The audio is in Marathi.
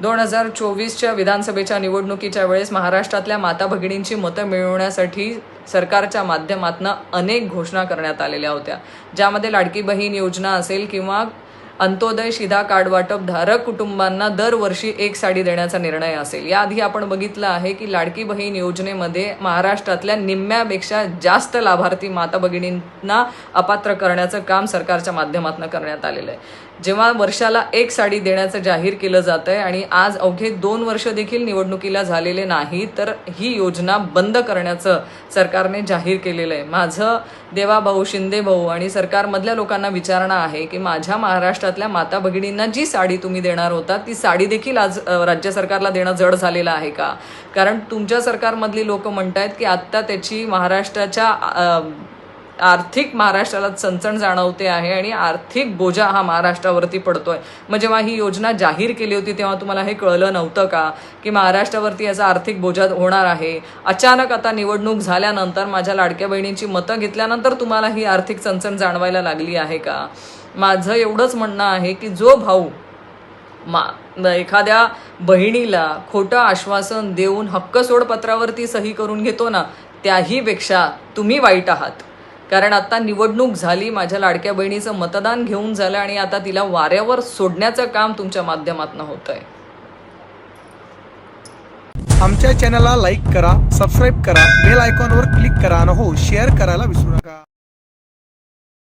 2024च्या विधानसभेच्या निवडणुकीच्या वेळेस महाराष्ट्रातल्या माता भगिनींची मतं मिळवण्यासाठी सरकारच्या माध्यमातून अनेक घोषणा करण्यात आलेल्या होत्या, ज्यामध्ये लाडकी बहीण योजना असेल किंवा अंत्योदय शिधा कार्ड वाटप धारक कुटुंबांना दरवर्षी एक साडी देण्याचा निर्णय असेल। याआधी आपण बघितलं आहे की लाडकी बहीण योजनेमध्ये महाराष्ट्रातल्या निम्म्यापेक्षा जास्त लाभार्थी माता भगिनींना अपात्र करण्याचं काम सरकारच्या माध्यमातून करण्यात आलेलं आहे। जेव्हा वर्षाला एक साडी देण्याचं जाहीर केलं जात आहे आणि आज अवघे 2 वर्ष देखील निवडणुकीला झालेले नाही, तर ही योजना बंद करण्याचं सरकारने जाहीर केलेलं आहे। माझं देवाभाऊ, शिंदे भाऊ आणि सरकारमधल्या लोकांना विचारणा आहे की माझ्या महाराष्ट्रातल्या माता भगिनींना जी साडी तुम्ही देणार होता ती साडी देखील आज राज्य सरकारला देणं जड झालेलं आहे का? कारण तुमच्या सरकारमधली लोक म्हणतायत की आत्ता त्याची महाराष्ट्राला चणचण जाणवते आहे आणि आर्थिक बोजा हा महाराष्ट्रावरती पडतोय। मग जेव्हा ही योजना जाहीर केली होती तेव्हा तुम्हाला हे कळलं नव्हतं का की महाराष्ट्रावरती याचा आर्थिक बोजा होणार आहे? अचानक आता निवडणूक झाल्यानंतर, माझ्या लाडक्या बहिणींची मतं घेतल्यानंतर तुम्हाला ही आर्थिक चणचण जाणवायला लागली आहे का? माझं एवढंच म्हणणं आहे की जो भाऊ एखाद्या बहिणीला खोटं आश्वासन देऊन हक्क सोडपत्रावरती सही करून घेतो ना, त्याहीपेक्षा तुम्ही वाईट आहात। कारण आता निवडणूक झाली, माझ्या लाडक्या बहिणीचं मतदान घेऊन झालं आणि आता तिला वाऱ्यावर सोडण्याचं काम तुमच्या माध्यमातून होत आहे। आमच्या चॅनलला लाईक करा, सबस्क्राईब करा, बेल आयकॉनवर क्लिक करा आणि हो शेअर करायला विसरू नका।